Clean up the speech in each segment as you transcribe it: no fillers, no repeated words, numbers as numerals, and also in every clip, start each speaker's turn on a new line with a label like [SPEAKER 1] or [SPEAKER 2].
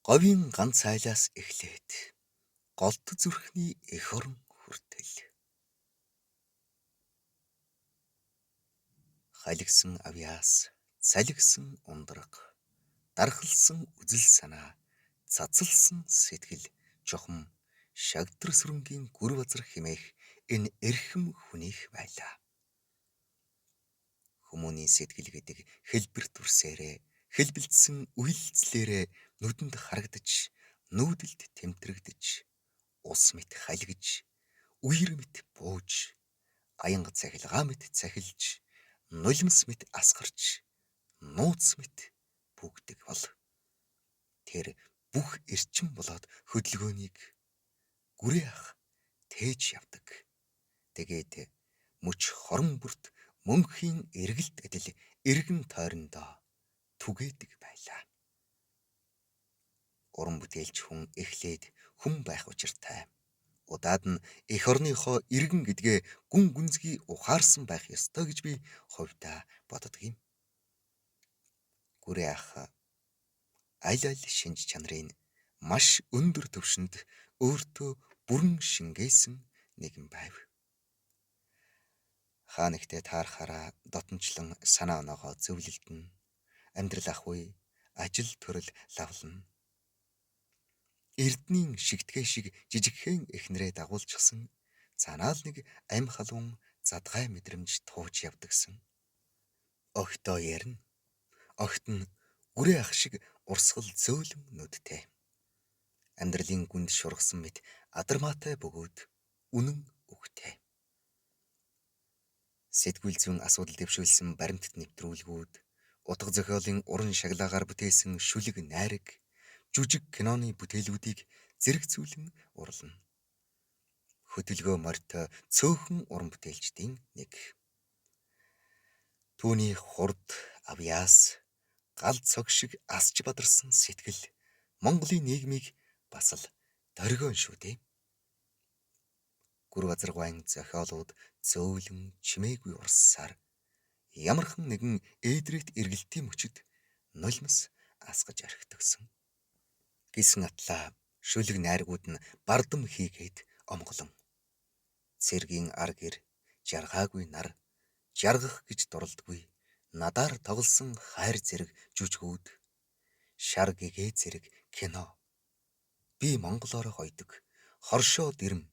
[SPEAKER 1] Говийн ганц айлаас эхлээд голд зүрхний эх орон хүртэл халигсан авьяас, салгисан ундраг, дархалсан үзэл санаа, цацалсан сэтгэл, чухам шагтар сүрэнгийн гүр базар химээх энэ эрхэм хүнийх байлаа. Хүмүүний сэтгэл гэдэг хэлбэр төрсээрээ, хэлбэлцсэн үйлцлээрээ нүдэнд харагдаж, нүүдэлд тэмтрэгдэж, ус мэт халигж, үер мэт бууж, аянга цахилгаан мэт цахилж, нулимс мэт асгарч, нууц мэт бүгдэг бол тэр бүх эрчим болоод хөдөлгөөнийг гүрээ ах тээж явдаг. Тэгээд мөч хорон бүрт мөнхийн эргэлт адил эргэн тойрондоо түгээдэг байлаа. Уран бүтээлч хүн эхлээд хүн байх учиртай. Удаад нь эх орныхоо иргэн гэдгээ гүн гүнзгий ухаарсан байх ёстой гэж би хувьдаа боддог юм. Гүрээ ах аль шинж чанарын маш өндөр түвшинд өөртөө бүрэн шингээсэн нэгэн байв. Хаа нэгтээ таарахаараа дотнчлон санаа оноогоо зөвлөлдөн, амьдрал ахгүй, ажил төрөл лавлна. Эрднийн шигтгэе шиг жижигхэн эхнэрээ дагуулчихсан цаанаал нэг амь халуун задгай мэдрэмж тууж явдагсан. Огтоо ярина. Огт нь гүрээ ах шиг урсгал зөөлөн нүдтэй. Амьдралын гүнд шургасан мэт адармаатай бөгөөд үнэн үгтэй. Сэтгүүл зүйн асуудал дэвшүүлсэн баримтат нэвтрүүлгүүд, утга зохиолын уран шаглагаар бүтээсэн шүлэг найраг, жүжиг киноны бүтээлүүдийг зэрэгцүүлэн урлана. Хөдөлгөө морьтой цөөхөн уран бүтээлчдийн нэг. Түүний хурд, авьяас, гал цог шиг асч бадарсан сэтгэл Монголын нийгмийг бас л дөргиөн шүү дээ. Гүр базаргайн зохиолууд зөөлөн чимээгүй урссаар ямархан нэгэн ээдрэгт эргэлтийн мөчөд нулимс асгаж орхитгсон. Гисэн атлаа шүлэг найргууд нь бардам хийгээд омголон. Цэргийн ар гэр жаргаагүй нар, жаргах гэж дурлдаггүй надаар тоглосон хайр зэрэг жүжгүүд, шар гэгээ зэрэг кино. Би монголоор хойдог, хоршоо дэрэм,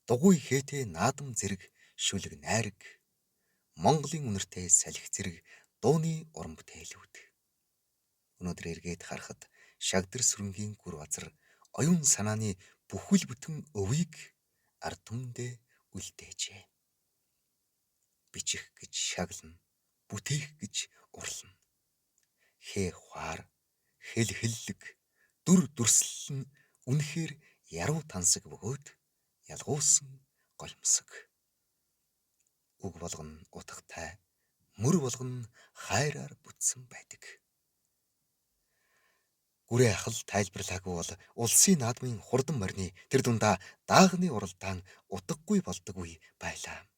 [SPEAKER 1] дугуй хээтэй наадам зэрэг шүлэг найраг, Монголын үнэртэй салхи зэрэг дууны уран бүтээлүүд. Өнөөдөр эргээд харахад шагдар сүрэнгийн гүр базар оюун санааны бүхэл бүтэн өвийг ард түмэндээ үлдээжээ. Бичих гэж шаглана, бүтээх гэж урлана. Хээ хуаар, хэл хиллэг, дүр дүрслэл нь үнэхээр яруу тансаг бөгөөд ялгуулсан гоёмсог. Үг болгоно утгатай, мөр болгоно хайраар бүтсэн байдаг. Гүрээ ах л тайлбарлаагүй бол улсын наадмын хурдан морины тэр дундаа даагны уралдаан утгагүй болдоггүй байлаа.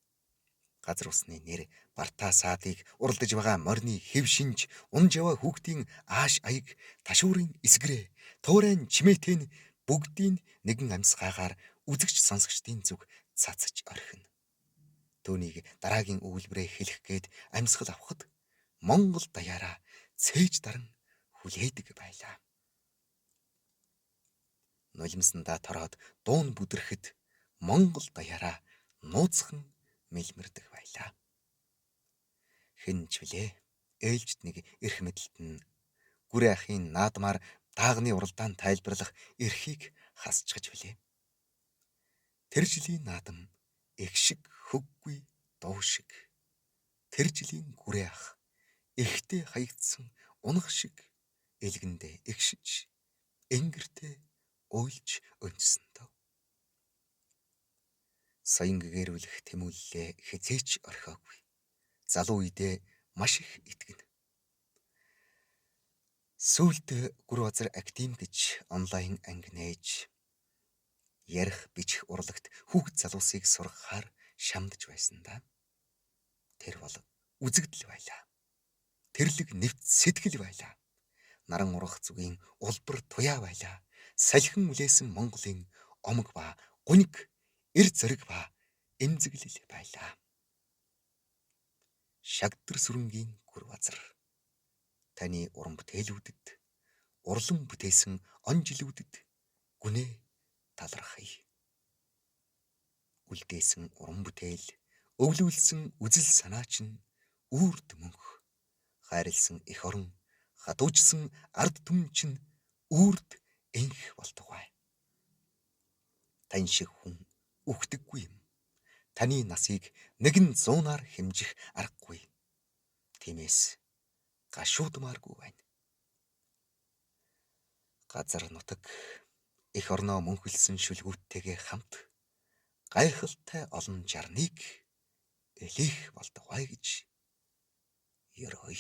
[SPEAKER 1] Газар усны нэр бартаа саадыг уралдаж байгаа морины хэв шинж, унж яваа хүүхдийн ааш аяг, ташуурын эсгэрээ, туурайн чимээтэй нь бүгдийн нэгэн амьсгаагаар үзэгч сонсогчдын зүг цацаж орхино. Түүнийг дараагийн өгүүлбэрээ хэлэх гээд амьсгал авахд Монгол даяараа цээж даран хүлээдэг байлаа. Нулимсандаа тороод дуун бүдрэхэд Монгол даяараа нууцхан мэлмэрдэг байлаа. Хэн ч вүлээ ээлжид нэг эрх мэдэлтэн гүрээ ахын наадмаар даагны уралдаан тайлбарлах эрхийг хасчихж вүлээ. Тэр жилийн наадам эх шиг хөггүй дуу шиг. Тэр жилийн гүрээ ах эхтэй хаягдсан унах шиг элгэндээ эгшиж, энгэртээ уйлж өнцсөн дөө. Саян гэгэрүүлэх тэмүүллээ хизээч орхиогүй. Залуу үедээ маш их итгэнэ. Сүүлд гүр базар академи гэж онлайн анги нээж ярих, бичих урлагт хүүхэд залуусыг сургахаар шамдж байсан да. Тэр бол үзэгдэл байлаа. Тэрлэг нэвт сэтгэл байлаа. Наран урах зүгийн улбар туяа байлаа. салхин үлээсэн Монголын омог ба гуниг, эр зэрэг ба эмзэглэл байлаа. Шагдар сүрэнгийн гүр базар. Таны уран бүтээлүүдэд, урлан бүтээсэн он жилүүдэд гүнээ талархъя. Үлдээсэн уран бүтээл, өвлүүлсэн үзэл санаа чинь үрд мөнх. Хайрлсан эх орон, хадуужсан ард түмэн чинь үрд энх болтугай. Тань шиг хүн үхдэггүй юм. Таны насыг нэгэн зуунаар хэмжих аргагүй. Тиймээс гашуудмааргүй байна. Газар нутаг эх орноо мөнхөлсөн шүлгүүттэйгээ хамт гайхалтай олон жарныг элэх болтугай гэж ерөөй.